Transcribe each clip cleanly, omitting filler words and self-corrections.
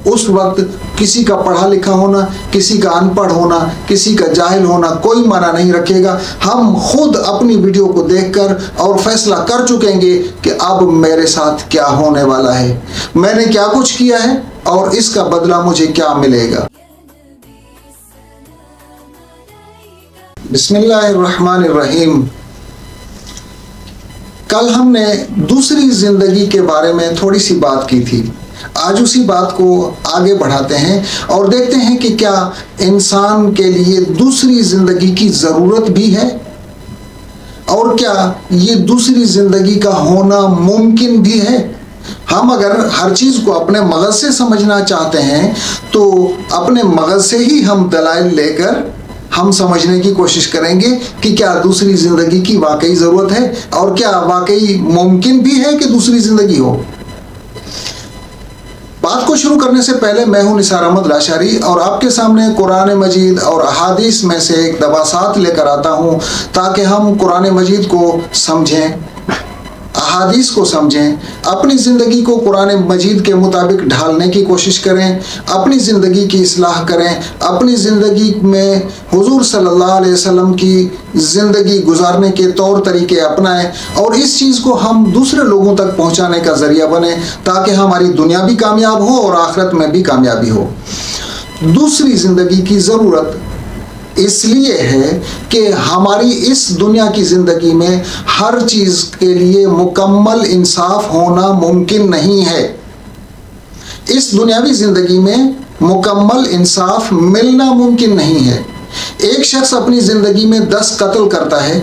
उस वक्त किसी का पढ़ा लिखा होना, किसी का अनपढ़ होना, किसी का जाहिल होना कोई माना नहीं रखेगा। हम खुद अपनी वीडियो को देखकर और फैसला कर चुकेंगे कि अब मेरे साथ क्या होने वाला है, मैंने क्या कुछ किया है और इसका बदला मुझे क्या मिलेगा। बिस्मिल्लाहिर्रहमानिर्रहीम। कल हमने दूसरी जिंदगी के बारे में थोड़ी सी बात की थी। आज उसी बात को आगे बढ़ाते हैं और देखते हैं कि क्या इंसान के लिए दूसरी जिंदगी की ज़रूरत भी है और क्या ये दूसरी जिंदगी का होना मुमकिन भी है। हम अगर हर चीज़ को अपने मगज़ से समझना चाहते हैं तो अपने मगज़ से ही हम दलाइल लेकर हम समझने की कोशिश करेंगे कि क्या दूसरी ज़िंदगी की वाकई ज़रूरत है और क्या वाकई मुमकिन भी है कि दूसरी ज़िंदगी हो। बात को शुरू करने से पहले मैं हूं निसार अहमद लाशारी और आपके सामने कुरान मजीद और अहादीस में से एक दवासात लेकर आता हूं ताकि हम कुरान मजीद को समझें, अहादीस को समझें, अपनी ज़िंदगी को कुरान मजीद के मुताबिक ढालने की कोशिश करें, अपनी ज़िंदगी की इस्लाह करें, अपनी ज़िंदगी में हुजूर सल्लल्लाहु अलैहि वसल्लम की ज़िंदगी गुजारने के तौर तरीके अपनाएं और इस चीज़ को हम दूसरे लोगों तक पहुंचाने का ज़रिया बने ताकि हमारी दुनिया भी कामयाब हो और आखिरत में भी कामयाबी हो। दूसरी ज़िंदगी की ज़रूरत इसलिए है कि हमारी इस दुनिया की ज़िंदगी में हर चीज़ के लिए मुकम्मल इंसाफ होना मुमकिन नहीं है। इस दुनियावी ज़िंदगी में मुकम्मल इंसाफ मिलना मुमकिन नहीं है। एक शख्स अपनी ज़िंदगी में 10 कत्ल करता है,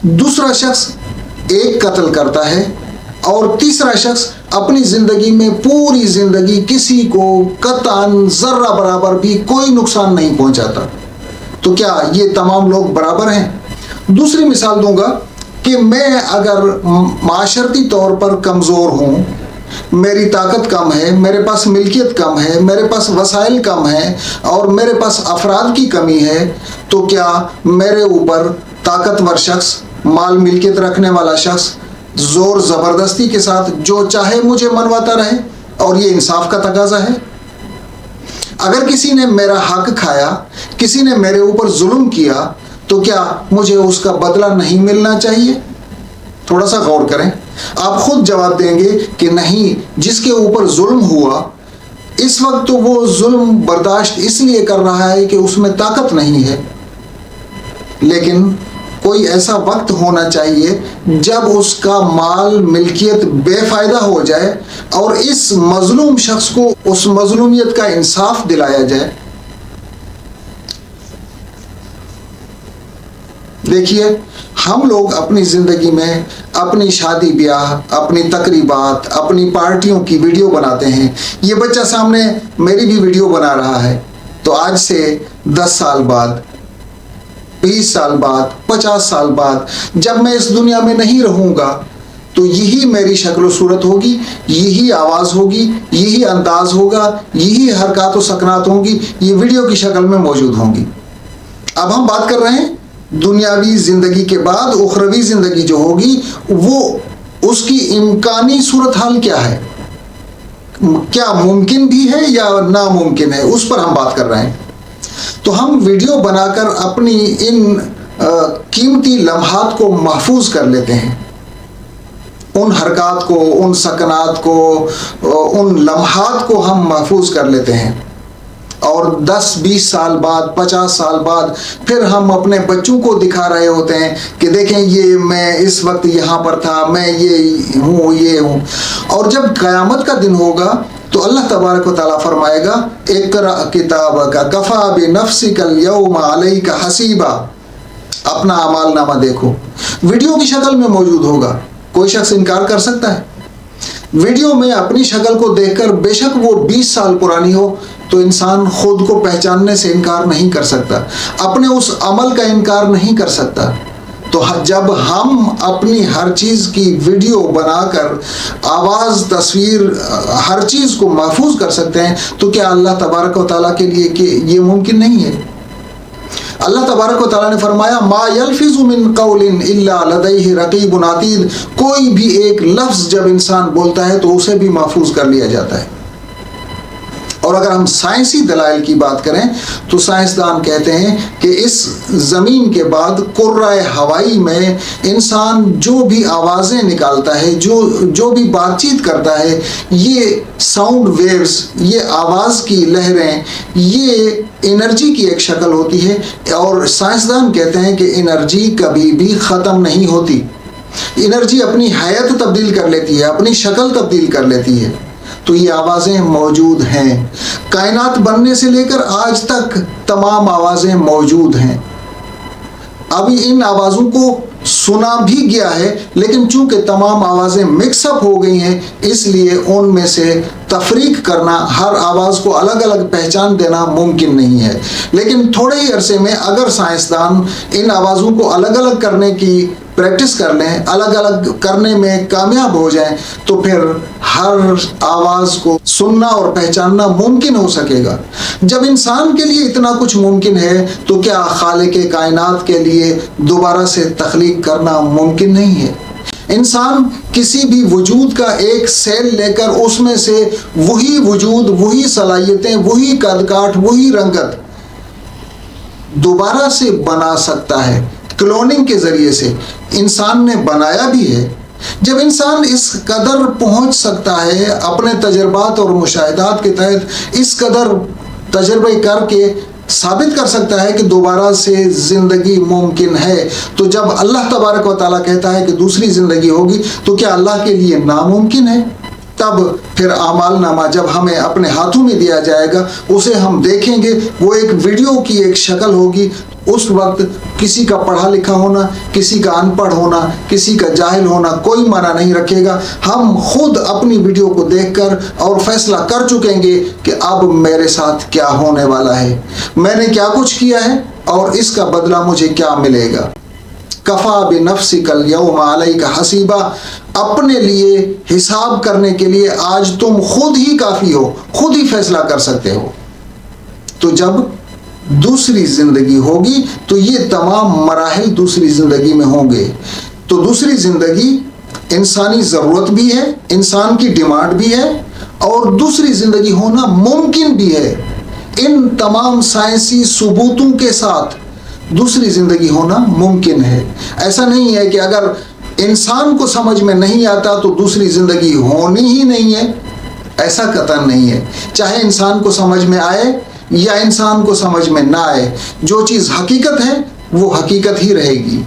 दूसरा शख्स 1 कत्ल करता है और तीसरा शख्स अपनी ज़िंदगी में पूरी ज़िंदगी किसी को कतन ज़र्रा बराबर भी कोई नुकसान नहीं पहुंचाता। तो क्या ये तमाम लोग बराबर हैं? दूसरी मिसाल दूंगा कि मैं अगर माशरती तौर पर कमज़ोर हूँ, मेरी ताकत कम है, मेरे पास मिल्कियत कम है, मेरे पास वसाइल कम है और मेरे पास अफराद की कमी है, तो क्या मेरे ऊपर ताकतवर शख्स, माल मिल्कियत रखने वाला शख्स ज़ोर ज़बरदस्ती के साथ जो चाहे मुझे मनवाता रहे? और ये इंसाफ का तकाजा है। अगर किसी ने मेरा हक खाया, किसी ने मेरे ऊपर जुल्म किया, तो क्या मुझे उसका बदला नहीं मिलना चाहिए? थोड़ा सा गौर करें, आप खुद जवाब देंगे कि नहीं, जिसके ऊपर जुल्म हुआ इस वक्त तो वो जुल्म बर्दाश्त इसलिए कर रहा है कि उसमें ताकत नहीं है, लेकिन कोई ऐसा वक्त होना चाहिए जब उसका माल मिल्कियत बेफायदा हो जाए और इस मजलूम शख्स को उस मजलूमियत का इंसाफ दिलाया जाए। देखिए, हम लोग अपनी ज़िंदगी में अपनी शादी ब्याह, अपनी तकरीबात, अपनी पार्टियों की वीडियो बनाते हैं। ये बच्चा सामने मेरी भी वीडियो बना रहा है, तो आज से 10 साल बाद, 20 साल बाद, 50 साल बाद जब मैं इस दुनिया में नहीं रहूँगा तो यही मेरी शक्ल सूरत होगी, यही आवाज़ होगी, यही अंदाज होगा, यही हरकत व सकनात होंगी, ये वीडियो की शक्ल में मौजूद होंगी। अब हम बात कर रहे हैं दुनियावी ज़िंदगी के बाद उखरवी ज़िंदगी जो होगी वो उसकी इम्कानी सूरत हाल क्या है, क्या मुमकिन भी है या नामुमकिन है, उस पर हम बात कर रहे हैं। तो हम वीडियो बनाकर अपनी इन कीमती लम्हात को महफूज कर लेते हैं, उन हरकत को, उन सकनात को, उन लम्हात को हम महफूज कर लेते हैं और 10-20 साल बाद, 50 साल बाद फिर हम अपने बच्चों को दिखा रहे होते हैं कि देखें ये मैं इस वक्त यहाँ पर था, मैं ये हूँ। और जब क़यामत का दिन होगा तो अल्लाह तबारक व तआला फरमाएगा, इक़रा किताबका कफ़ा बिनफ़्सिकल यौमा अलैका हसीबा, अपना अमाल नामा देखो। वीडियो की शक्ल में मौजूद होगा, कोई शख्स इनकार कर सकता है? वीडियो में अपनी शक्ल को देखकर बेशक वो 20 साल पुरानी हो तो इंसान खुद को पहचानने से इनकार नहीं कर सकता, अपने उस अमल का इनकार नहीं कर सकता। तो जब हम अपनी हर चीज़ की वीडियो बनाकर आवाज़, तस्वीर, हर चीज़ को महफूज कर सकते हैं, तो क्या अल्लाह तबारक व तआला के लिए कि ये मुमकिन नहीं है? अल्लाह तबारक व तआला ने फरमाया, मा यल्फिज़ु मिन क़ौलिन इल्ला लदैहि रक़ीबुन अतीद, कोई भी एक लफ्ज़ जब इंसान बोलता है तो उसे भी महफूज कर लिया जाता है। اور اگر ہم سائنسی دلائل کی بات کریں تو سائنسدان کہتے ہیں کہ اس زمین کے بعد کرۂ ہوائی میں انسان جو بھی آوازیں نکالتا ہے، جو بھی بات چیت کرتا ہے، یہ ساؤنڈ ویوز، یہ آواز کی لہریں، یہ انرجی کی ایک شکل ہوتی ہے، اور سائنسدان کہتے ہیں کہ انرجی کبھی بھی ختم نہیں ہوتی۔ انرجی اپنی حیت تبدیل کر لیتی ہے، اپنی شکل تبدیل کر لیتی ہے۔ تو یہ آوازیں موجود ہیں، کائنات بننے سے لے کر آج تک تمام آوازیں موجود ہیں۔ ابھی ان آوازوں کو سنا بھی گیا ہے، لیکن چونکہ تمام آوازیں مکس اپ ہو گئی ہیں، اس لیے ان میں سے تفریق کرنا، ہر آواز کو الگ الگ پہچان دینا ممکن نہیں ہے۔ لیکن تھوڑے ہی عرصے میں اگر سائنسدان ان آوازوں کو الگ الگ کرنے کی پریکٹس کر لیں، الگ الگ کرنے میں کامیاب ہو جائیں، تو پھر ہر آواز کو سننا اور پہچاننا ممکن ہو سکے گا۔ جب انسان کے لیے اتنا کچھ ممکن ہے تو کیا خالق کائنات کے لیے دوبارہ سے تخلیق کرنا ممکن نہیں ہے؟ انسان کسی بھی وجود کا ایک سیل لے کر اس میں سے وہی وجود، وہی صلاحیتیں، وہی قد کاٹ، وہی رنگت دوبارہ سے بنا سکتا ہے۔ کلوننگ کے ذریعے سے انسان نے بنایا بھی ہے۔ جب انسان اس قدر پہنچ سکتا ہے اپنے تجربات اور مشاہدات کے تحت، اس قدر تجربے کر کے ثابت کر سکتا ہے کہ دوبارہ سے زندگی ممکن ہے، تو جب اللہ تبارک و تعالیٰ کہتا ہے کہ دوسری زندگی ہوگی، تو کیا اللہ کے لیے ناممکن ہے؟ تب پھر اعمال نامہ جب ہمیں اپنے ہاتھوں میں دیا جائے گا، اسے ہم دیکھیں گے، وہ ایک ویڈیو کی ایک شکل ہوگی۔ اس وقت کسی کا پڑھا لکھا ہونا، کسی کا ان پڑھ ہونا، کسی کا جاہل ہونا کوئی معنی نہیں رکھے گا۔ ہم خود اپنی ویڈیو کو دیکھ کر اور فیصلہ کر چکیں گے کہ اب میرے ساتھ کیا ہونے والا ہے، میں نے کیا کچھ کیا ہے اور اس کا بدلہ مجھے کیا ملے گا۔ کفا بنفسک الیوم علیک حسیبا، اپنے لیے حساب کرنے کے لیے آج تم خود ہی کافی ہو، خود ہی فیصلہ کر سکتے ہو۔ تو جب دوسری زندگی ہوگی تو یہ تمام مراحل دوسری زندگی میں ہوں گے۔ تو دوسری زندگی انسانی ضرورت بھی ہے، انسان کی ڈیمانڈ بھی ہے، اور دوسری زندگی ہونا ممکن بھی ہے۔ ان تمام سائنسی ثبوتوں کے ساتھ دوسری زندگی ہونا ممکن ہے۔ ایسا نہیں ہے کہ اگر انسان کو سمجھ میں نہیں آتا تو دوسری زندگی ہونی ہی نہیں ہے، ایسا قطعاً نہیں ہے۔ چاہے انسان کو سمجھ میں آئے یا انسان کو سمجھ میں نہ آئے، جو چیز حقیقت ہے وہ حقیقت ہی رہے گی۔